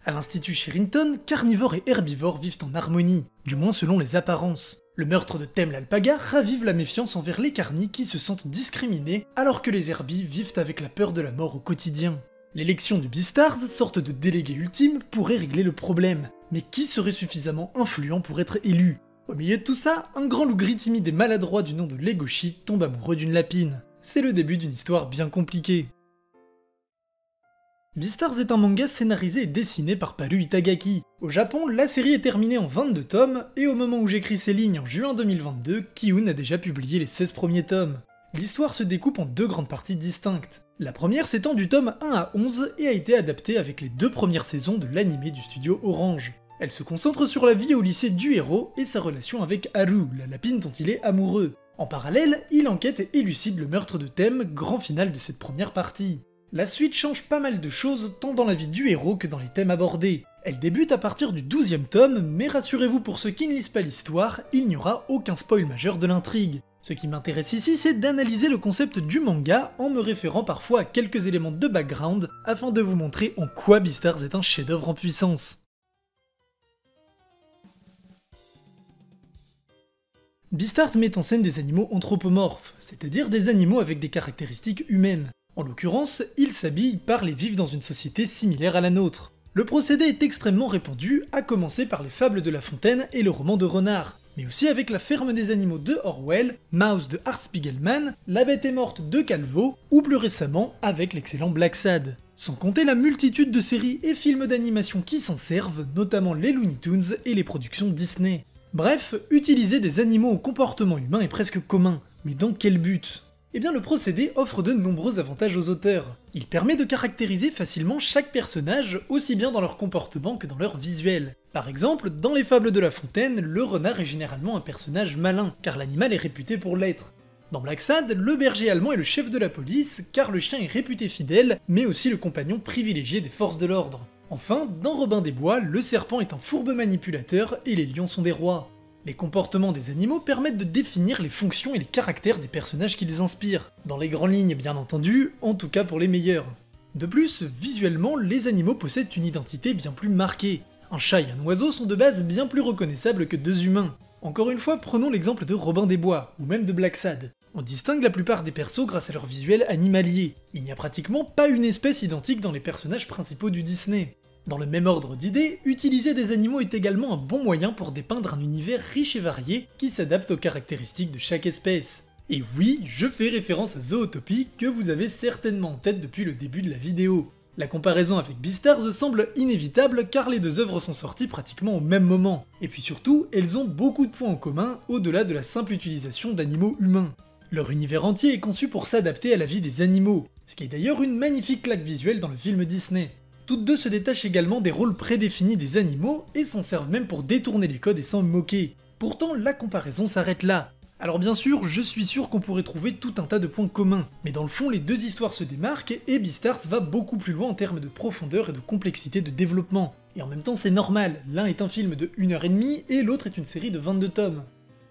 À l'Institut Sherrington, carnivores et herbivores vivent en harmonie, du moins selon les apparences. Le meurtre de Thème l'alpaga ravive la méfiance envers les carnis qui se sentent discriminés, alors que les herbies vivent avec la peur de la mort au quotidien. L'élection du Beastars, sorte de délégué ultime, pourrait régler le problème, mais qui serait suffisamment influent pour être élu? Au milieu de tout ça, un grand loup-gris timide et maladroit du nom de Legoshi tombe amoureux d'une lapine. C'est le début d'une histoire bien compliquée. Beastars est un manga scénarisé et dessiné par Paru Itagaki. Au Japon, la série est terminée en 22 tomes, et au moment où j'écris ces lignes en juin 2022, Kiyun a déjà publié les 16 premiers tomes. L'histoire se découpe en deux grandes parties distinctes. La première s'étend du tome 1 à 11 et a été adaptée avec les deux premières saisons de l'anime du studio Orange. Elle se concentre sur la vie au lycée du héros et sa relation avec Haru, la lapine dont il est amoureux. En parallèle, il enquête et élucide le meurtre de Thème, grand final de cette première partie. La suite change pas mal de choses tant dans la vie du héros que dans les thèmes abordés. Elle débute à partir du 12e tome, mais rassurez-vous pour ceux qui ne lisent pas l'histoire, il n'y aura aucun spoil majeur de l'intrigue. Ce qui m'intéresse ici, c'est d'analyser le concept du manga en me référant parfois à quelques éléments de background afin de vous montrer en quoi Beastars est un chef-d'œuvre en puissance. Beastars met en scène des animaux anthropomorphes, c'est-à-dire des animaux avec des caractéristiques humaines. En l'occurrence, ils s'habillent, parlent et vivent dans une société similaire à la nôtre. Le procédé est extrêmement répandu, à commencer par les fables de La Fontaine et le roman de Renard, mais aussi avec La ferme des animaux de Orwell, Mouse de Art Spiegelman, La bête est morte de Calvo, ou plus récemment avec l'excellent Black Sad. Sans compter la multitude de séries et films d'animation qui s'en servent, notamment les Looney Tunes et les productions Disney. Bref, utiliser des animaux au comportement humain est presque commun, mais dans quel but ? Eh bien le procédé offre de nombreux avantages aux auteurs. Il permet de caractériser facilement chaque personnage, aussi bien dans leur comportement que dans leur visuel. Par exemple, dans les fables de La Fontaine, le renard est généralement un personnage malin, car l'animal est réputé pour l'être. Dans Black Sad, le berger allemand est le chef de la police, car le chien est réputé fidèle, mais aussi le compagnon privilégié des forces de l'ordre. Enfin, dans Robin des Bois, le serpent est un fourbe manipulateur et les lions sont des rois. Les comportements des animaux permettent de définir les fonctions et les caractères des personnages qui les inspirent, dans les grandes lignes bien entendu, en tout cas pour les meilleurs. De plus, visuellement, les animaux possèdent une identité bien plus marquée. Un chat et un oiseau sont de base bien plus reconnaissables que deux humains. Encore une fois, prenons l'exemple de Robin des Bois, ou même de Black Sad. On distingue la plupart des persos grâce à leur visuel animalier. Il n'y a pratiquement pas une espèce identique dans les personnages principaux du Disney. Dans le même ordre d'idées, utiliser des animaux est également un bon moyen pour dépeindre un univers riche et varié qui s'adapte aux caractéristiques de chaque espèce. Et oui, je fais référence à Zootopie que vous avez certainement en tête depuis le début de la vidéo. La comparaison avec Beastars semble inévitable car les deux œuvres sont sorties pratiquement au même moment. Et puis surtout, elles ont beaucoup de points en commun au-delà de la simple utilisation d'animaux humains. Leur univers entier est conçu pour s'adapter à la vie des animaux, ce qui est d'ailleurs une magnifique claque visuelle dans le film Disney. Toutes deux se détachent également des rôles prédéfinis des animaux et s'en servent même pour détourner les codes et s'en moquer. Pourtant, la comparaison s'arrête là. Alors bien sûr, je suis sûr qu'on pourrait trouver tout un tas de points communs, mais dans le fond, les deux histoires se démarquent et Beastars va beaucoup plus loin en termes de profondeur et de complexité de développement. Et en même temps, c'est normal, l'un est un film de 1h30 et l'autre est une série de 22 tomes.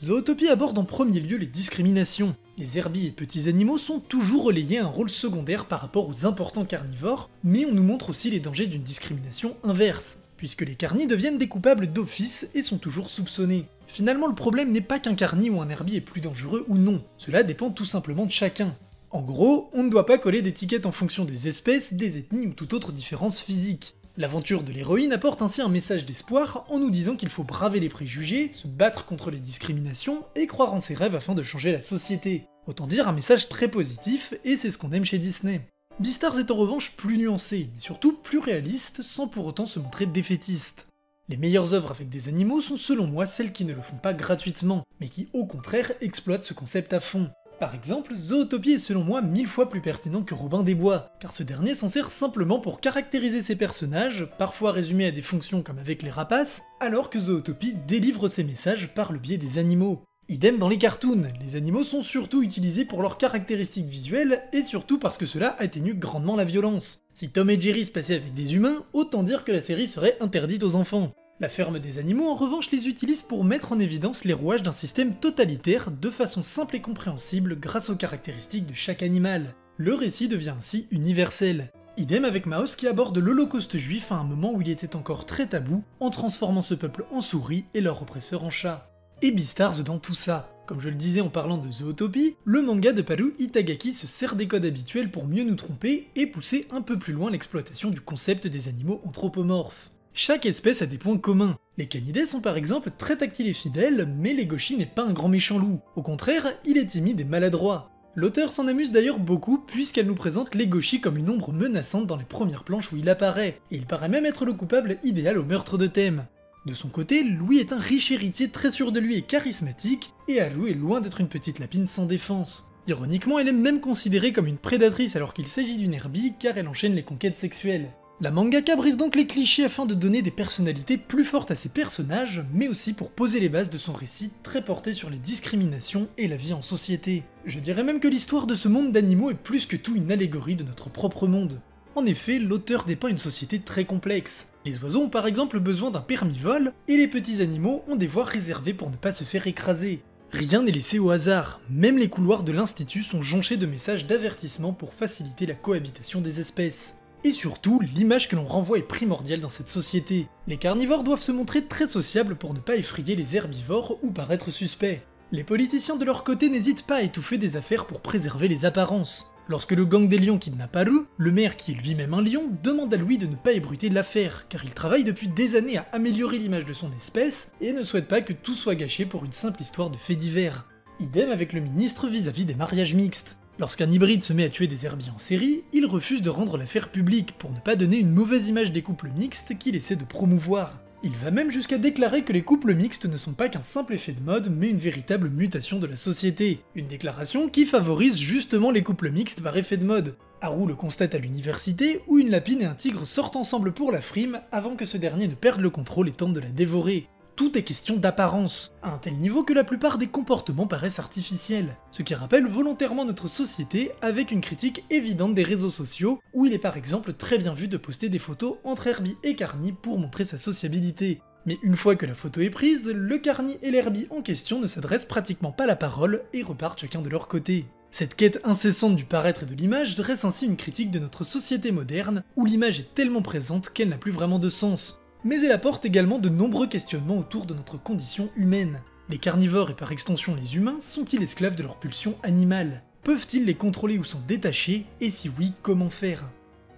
Zootopie aborde en premier lieu les discriminations. Les herbies et petits animaux sont toujours relayés à un rôle secondaire par rapport aux importants carnivores, mais on nous montre aussi les dangers d'une discrimination inverse, puisque les carnis deviennent des coupables d'office et sont toujours soupçonnés. Finalement, le problème n'est pas qu'un carni ou un herbier est plus dangereux ou non, cela dépend tout simplement de chacun. En gros, on ne doit pas coller d'étiquettes en fonction des espèces, des ethnies ou toute autre différence physique. L'aventure de l'héroïne apporte ainsi un message d'espoir en nous disant qu'il faut braver les préjugés, se battre contre les discriminations et croire en ses rêves afin de changer la société. Autant dire un message très positif, et c'est ce qu'on aime chez Disney. Beastars est en revanche plus nuancé, mais surtout plus réaliste, sans pour autant se montrer défaitiste. Les meilleures œuvres avec des animaux sont selon moi celles qui ne le font pas gratuitement, mais qui au contraire exploitent ce concept à fond. Par exemple, Zootopie est selon moi 1000 fois plus pertinent que Robin des Bois, car ce dernier s'en sert simplement pour caractériser ses personnages, parfois résumés à des fonctions comme avec les rapaces, alors que Zootopie délivre ses messages par le biais des animaux. Idem dans les cartoons, les animaux sont surtout utilisés pour leurs caractéristiques visuelles, et surtout parce que cela atténue grandement la violence. Si Tom et Jerry se passaient avec des humains, autant dire que la série serait interdite aux enfants. La ferme des animaux en revanche les utilise pour mettre en évidence les rouages d'un système totalitaire de façon simple et compréhensible grâce aux caractéristiques de chaque animal. Le récit devient ainsi universel. Idem avec Maos qui aborde l'Holocauste juif à un moment où il était encore très tabou, en transformant ce peuple en souris et leur oppresseur en chat. Et Beastars dans tout ça. Comme je le disais en parlant de Zootopie, le manga de Paru Itagaki se sert des codes habituels pour mieux nous tromper et pousser un peu plus loin l'exploitation du concept des animaux anthropomorphes. Chaque espèce a des points communs. Les canidés sont par exemple très tactiles et fidèles, mais Legoshi n'est pas un grand méchant loup. Au contraire, il est timide et maladroit. L'auteur s'en amuse d'ailleurs beaucoup puisqu'elle nous présente Legoshi comme une ombre menaçante dans les premières planches où il apparaît, et il paraît même être le coupable idéal au meurtre de Thème. De son côté, Louis est un riche héritier très sûr de lui et charismatique, et Haru est loin d'être une petite lapine sans défense. Ironiquement, elle est même considérée comme une prédatrice alors qu'il s'agit d'une Herbie car elle enchaîne les conquêtes sexuelles. La mangaka brise donc les clichés afin de donner des personnalités plus fortes à ses personnages, mais aussi pour poser les bases de son récit très porté sur les discriminations et la vie en société. Je dirais même que l'histoire de ce monde d'animaux est plus que tout une allégorie de notre propre monde. En effet, l'auteur dépeint une société très complexe. Les oiseaux ont par exemple besoin d'un permis vol, et les petits animaux ont des voies réservées pour ne pas se faire écraser. Rien n'est laissé au hasard, même les couloirs de l'institut sont jonchés de messages d'avertissement pour faciliter la cohabitation des espèces. Et surtout, l'image que l'on renvoie est primordiale dans cette société. Les carnivores doivent se montrer très sociables pour ne pas effrayer les herbivores ou paraître suspects. Les politiciens de leur côté n'hésitent pas à étouffer des affaires pour préserver les apparences. Lorsque le gang des lions kidnappe Haru, le maire qui est lui-même un lion demande à Louis de ne pas ébruiter l'affaire, car il travaille depuis des années à améliorer l'image de son espèce et ne souhaite pas que tout soit gâché pour une simple histoire de faits divers. Idem avec le ministre vis-à-vis des mariages mixtes. Lorsqu'un hybride se met à tuer des herbiers en série, il refuse de rendre l'affaire publique pour ne pas donner une mauvaise image des couples mixtes qu'il essaie de promouvoir. Il va même jusqu'à déclarer que les couples mixtes ne sont pas qu'un simple effet de mode, mais une véritable mutation de la société. Une déclaration qui favorise justement les couples mixtes par effet de mode. Haru le constate à l'université, où une lapine et un tigre sortent ensemble pour la frime avant que ce dernier ne perde le contrôle et tente de la dévorer. Tout est question d'apparence, à un tel niveau que la plupart des comportements paraissent artificiels, ce qui rappelle volontairement notre société avec une critique évidente des réseaux sociaux, où il est par exemple très bien vu de poster des photos entre Herbie et Carny pour montrer sa sociabilité. Mais une fois que la photo est prise, le Carny et l'Herbie en question ne s'adressent pratiquement pas la parole et repartent chacun de leur côté. Cette quête incessante du paraître et de l'image dresse ainsi une critique de notre société moderne, où l'image est tellement présente qu'elle n'a plus vraiment de sens. Mais elle apporte également de nombreux questionnements autour de notre condition humaine. Les carnivores et par extension les humains sont-ils esclaves de leurs pulsions animales? Peuvent-ils les contrôler ou s'en détacher? Et si oui, comment faire?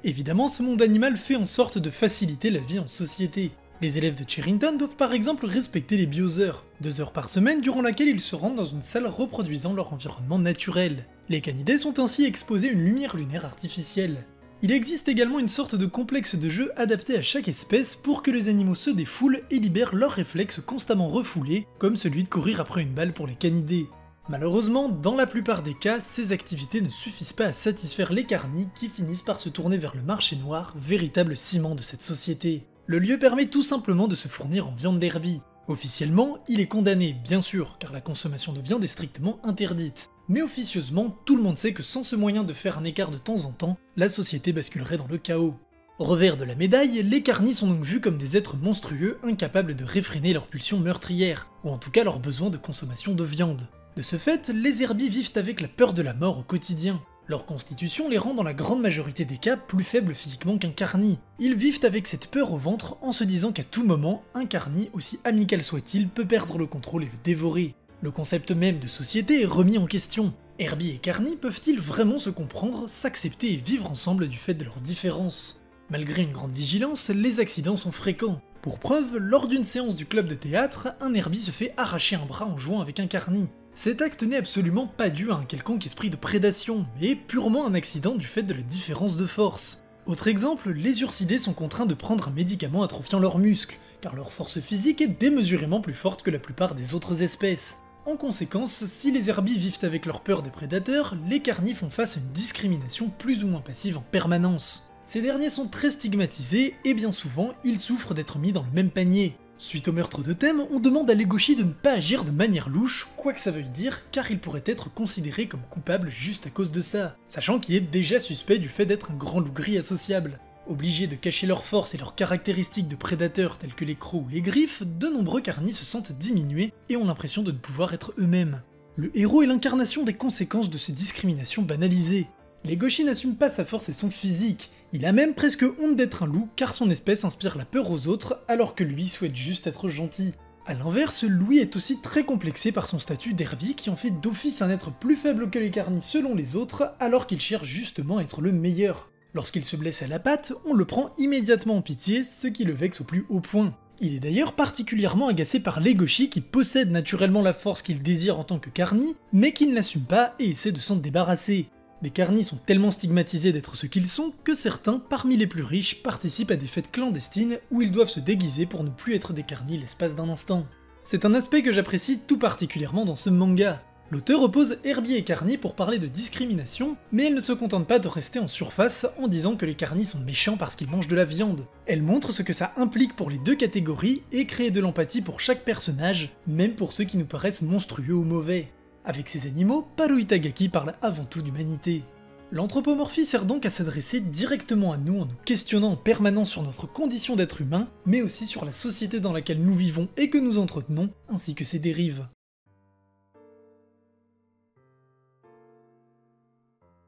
Évidemment, ce monde animal fait en sorte de faciliter la vie en société. Les élèves de Cherrington doivent par exemple respecter les biosheures, 2 heures par semaine durant laquelle ils se rendent dans une salle reproduisant leur environnement naturel. Les canidés sont ainsi exposés à une lumière lunaire artificielle. Il existe également une sorte de complexe de jeu adapté à chaque espèce pour que les animaux se défoulent et libèrent leurs réflexes constamment refoulés, comme celui de courir après une balle pour les canidés. Malheureusement, dans la plupart des cas, ces activités ne suffisent pas à satisfaire les carnis qui finissent par se tourner vers le marché noir, véritable ciment de cette société. Le lieu permet tout simplement de se fournir en viande d'Herbie. Officiellement, il est condamné, bien sûr, car la consommation de viande est strictement interdite. Mais officieusement, tout le monde sait que sans ce moyen de faire un écart de temps en temps, la société basculerait dans le chaos. Revers de la médaille, les carnis sont donc vus comme des êtres monstrueux incapables de réfréner leurs pulsions meurtrières, ou en tout cas leur besoin de consommation de viande. De ce fait, les herbiers vivent avec la peur de la mort au quotidien. Leur constitution les rend dans la grande majorité des cas plus faibles physiquement qu'un carni. Ils vivent avec cette peur au ventre en se disant qu'à tout moment, un carni, aussi amical soit-il, peut perdre le contrôle et le dévorer. Le concept même de société est remis en question. Herbie et Carny peuvent-ils vraiment se comprendre, s'accepter et vivre ensemble du fait de leurs différences? Malgré une grande vigilance, les accidents sont fréquents. Pour preuve, lors d'une séance du club de théâtre, un Herbie se fait arracher un bras en jouant avec un Carny. Cet acte n'est absolument pas dû à un quelconque esprit de prédation, mais purement un accident du fait de la différence de force. Autre exemple, les ursidés sont contraints de prendre un médicament atrophiant leurs muscles, car leur force physique est démesurément plus forte que la plupart des autres espèces. En conséquence, si les herbies vivent avec leur peur des prédateurs, les carnis font face à une discrimination plus ou moins passive en permanence. Ces derniers sont très stigmatisés et bien souvent, ils souffrent d'être mis dans le même panier. Suite au meurtre de Thème, on demande à Legoshi de ne pas agir de manière louche, quoi que ça veuille dire, car il pourrait être considéré comme coupable juste à cause de ça, sachant qu'il est déjà suspect du fait d'être un grand loup gris associable. Obligés de cacher leurs forces et leurs caractéristiques de prédateurs tels que les crocs ou les griffes, de nombreux carnis se sentent diminués et ont l'impression de ne pouvoir être eux-mêmes. Le héros est l'incarnation des conséquences de ces discriminations banalisées. Legoshi n'assume pas sa force et son physique, Il a même presque honte d'être un loup car son espèce inspire la peur aux autres alors que lui souhaite juste être gentil. A l'inverse, Louis est aussi très complexé par son statut d'herbier qui en fait d'office un être plus faible que les carnis selon les autres alors qu'il cherche justement à être le meilleur. Lorsqu'il se blesse à la patte, on le prend immédiatement en pitié, ce qui le vexe au plus haut point. Il est d'ailleurs particulièrement agacé par Legoshi qui possède naturellement la force qu'il désire en tant que carni, mais qui ne l'assume pas et essaie de s'en débarrasser. Les carnis sont tellement stigmatisés d'être ce qu'ils sont que certains, parmi les plus riches, participent à des fêtes clandestines où ils doivent se déguiser pour ne plus être des carnis l'espace d'un instant. C'est un aspect que j'apprécie tout particulièrement dans ce manga. L'auteur oppose herbier et carni pour parler de discrimination, mais elle ne se contente pas de rester en surface en disant que les carnis sont méchants parce qu'ils mangent de la viande. Elle montre ce que ça implique pour les deux catégories et crée de l'empathie pour chaque personnage, même pour ceux qui nous paraissent monstrueux ou mauvais. Avec ces animaux, Paru Itagaki parle avant tout d'humanité. L'anthropomorphie sert donc à s'adresser directement à nous en nous questionnant en permanence sur notre condition d'être humain, mais aussi sur la société dans laquelle nous vivons et que nous entretenons, ainsi que ses dérives.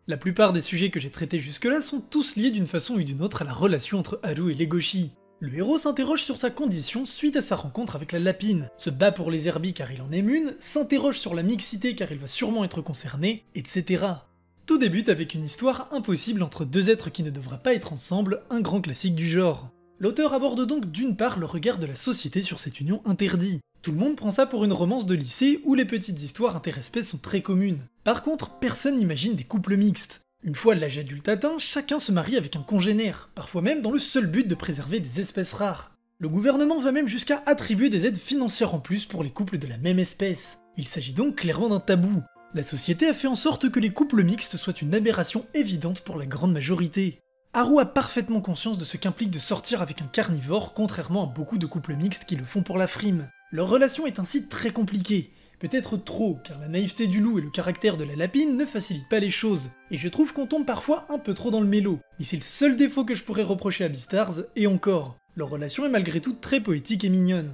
La plupart des sujets que j'ai traités jusque-là sont tous liés d'une façon ou d'une autre à la relation entre Haru et Legoshi. Le héros s'interroge sur sa condition suite à sa rencontre avec la lapine, se bat pour les herbies car il en aime une, s'interroge sur la mixité car il va sûrement être concerné, etc. Tout débute avec une histoire impossible entre deux êtres qui ne devraient pas être ensemble, un grand classique du genre. L'auteur aborde donc d'une part le regard de la société sur cette union interdite. Tout le monde prend ça pour une romance de lycée où les petites histoires interespèces sont très communes. Par contre, personne n'imagine des couples mixtes. Une fois l'âge adulte atteint, chacun se marie avec un congénère, parfois même dans le seul but de préserver des espèces rares. Le gouvernement va même jusqu'à attribuer des aides financières en plus pour les couples de la même espèce. Il s'agit donc clairement d'un tabou. La société a fait en sorte que les couples mixtes soient une aberration évidente pour la grande majorité. Haru a parfaitement conscience de ce qu'implique de sortir avec un carnivore, contrairement à beaucoup de couples mixtes qui le font pour la frime. Leur relation est ainsi très compliquée. Peut-être trop, car la naïveté du loup et le caractère de la lapine ne facilitent pas les choses, et je trouve qu'on tombe parfois un peu trop dans le mélo, mais c'est le seul défaut que je pourrais reprocher à Beastars, et encore. Leur relation est malgré tout très poétique et mignonne.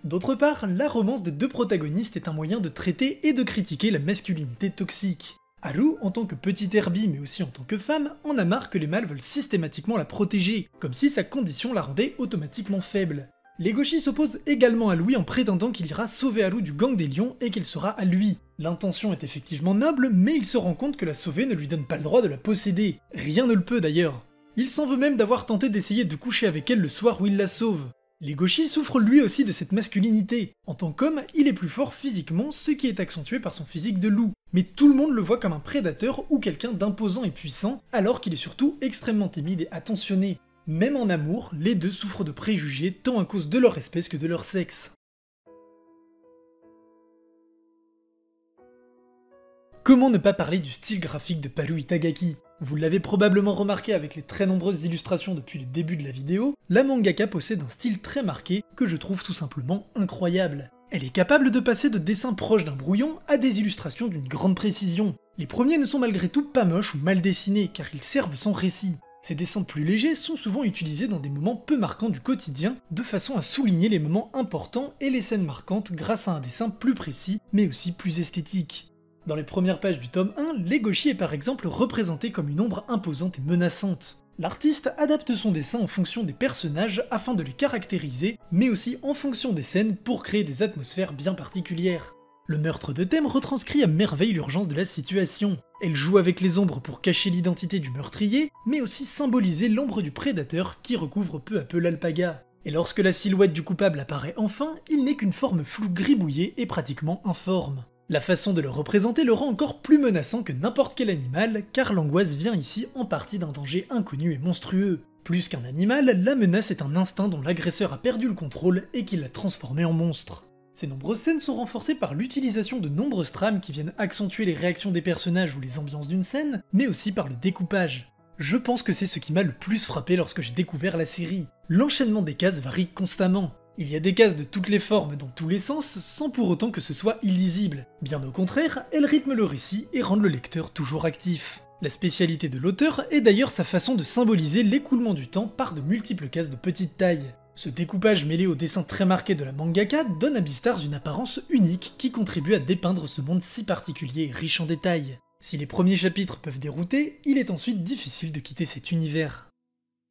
D'autre part, la romance des deux protagonistes est un moyen de traiter et de critiquer la masculinité toxique. Haru, en tant que petite herbie mais aussi en tant que femme, en a marre que les mâles veulent systématiquement la protéger, comme si sa condition la rendait automatiquement faible. Legoshi s'oppose également à Louis en prétendant qu'il ira sauver Haru du gang des lions et qu'elle sera à lui. L'intention est effectivement noble, mais il se rend compte que la sauver ne lui donne pas le droit de la posséder. Rien ne le peut d'ailleurs. Il s'en veut même d'avoir tenté d'essayer de coucher avec elle le soir où il la sauve. Legoshi souffre lui aussi de cette masculinité. En tant qu'homme, il est plus fort physiquement, ce qui est accentué par son physique de loup. Mais tout le monde le voit comme un prédateur ou quelqu'un d'imposant et puissant, alors qu'il est surtout extrêmement timide et attentionné. Même en amour, les deux souffrent de préjugés tant à cause de leur espèce que de leur sexe. Comment ne pas parler du style graphique de Paru Itagaki? Vous l'avez probablement remarqué avec les très nombreuses illustrations depuis le début de la vidéo, la mangaka possède un style très marqué que je trouve tout simplement incroyable. Elle est capable de passer de dessins proches d'un brouillon à des illustrations d'une grande précision. Les premiers ne sont malgré tout pas moches ou mal dessinés car ils servent son récit. Ces dessins plus légers sont souvent utilisés dans des moments peu marquants du quotidien, de façon à souligner les moments importants et les scènes marquantes grâce à un dessin plus précis, mais aussi plus esthétique. Dans les premières pages du tome 1, Legoshi est par exemple représenté comme une ombre imposante et menaçante. L'artiste adapte son dessin en fonction des personnages afin de les caractériser, mais aussi en fonction des scènes pour créer des atmosphères bien particulières. Le meurtre de Thème retranscrit à merveille l'urgence de la situation. Elle joue avec les ombres pour cacher l'identité du meurtrier, mais aussi symboliser l'ombre du prédateur qui recouvre peu à peu l'alpaga. Et lorsque la silhouette du coupable apparaît enfin, il n'est qu'une forme floue gribouillée et pratiquement informe. La façon de le représenter le rend encore plus menaçant que n'importe quel animal, car l'angoisse vient ici en partie d'un danger inconnu et monstrueux. Plus qu'un animal, la menace est un instinct dont l'agresseur a perdu le contrôle et qui l'a transformé en monstre. Ces nombreuses scènes sont renforcées par l'utilisation de nombreuses trames qui viennent accentuer les réactions des personnages ou les ambiances d'une scène, mais aussi par le découpage. Je pense que c'est ce qui m'a le plus frappé lorsque j'ai découvert la série. L'enchaînement des cases varie constamment. Il y a des cases de toutes les formes dans tous les sens, sans pour autant que ce soit illisible. Bien au contraire, elles rythment le récit et rendent le lecteur toujours actif. La spécialité de l'auteur est d'ailleurs sa façon de symboliser l'écoulement du temps par de multiples cases de petite taille. Ce découpage mêlé au dessin très marqué de la mangaka donne à Beastars une apparence unique qui contribue à dépeindre ce monde si particulier et riche en détails. Si les premiers chapitres peuvent dérouter, il est ensuite difficile de quitter cet univers.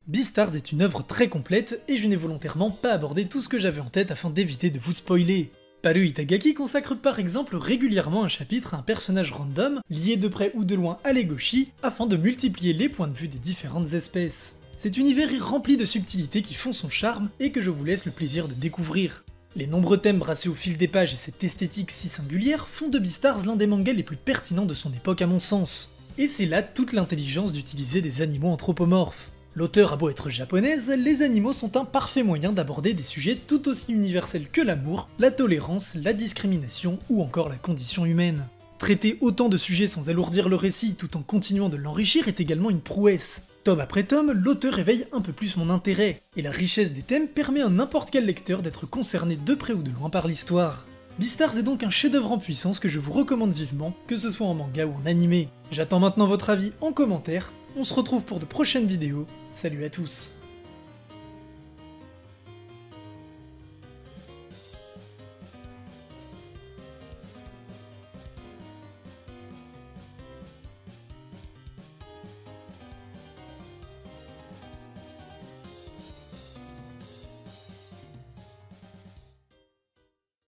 Beastars est une œuvre très complète et je n'ai volontairement pas abordé tout ce que j'avais en tête afin d'éviter de vous spoiler. Paru Itagaki consacre par exemple régulièrement un chapitre à un personnage random, lié de près ou de loin à Legoshi, afin de multiplier les points de vue des différentes espèces. Cet univers est rempli de subtilités qui font son charme et que je vous laisse le plaisir de découvrir. Les nombreux thèmes brassés au fil des pages et cette esthétique si singulière font de Beastars l'un des mangas les plus pertinents de son époque à mon sens. Et c'est là toute l'intelligence d'utiliser des animaux anthropomorphes. L'auteur a beau être japonaise, les animaux sont un parfait moyen d'aborder des sujets tout aussi universels que l'amour, la tolérance, la discrimination ou encore la condition humaine. Traiter autant de sujets sans alourdir le récit tout en continuant de l'enrichir est également une prouesse. Tome après tome, l'auteur éveille un peu plus mon intérêt, et la richesse des thèmes permet à n'importe quel lecteur d'être concerné de près ou de loin par l'histoire. Beastars est donc un chef-d'œuvre en puissance que je vous recommande vivement, que ce soit en manga ou en animé. J'attends maintenant votre avis en commentaire, on se retrouve pour de prochaines vidéos, salut à tous.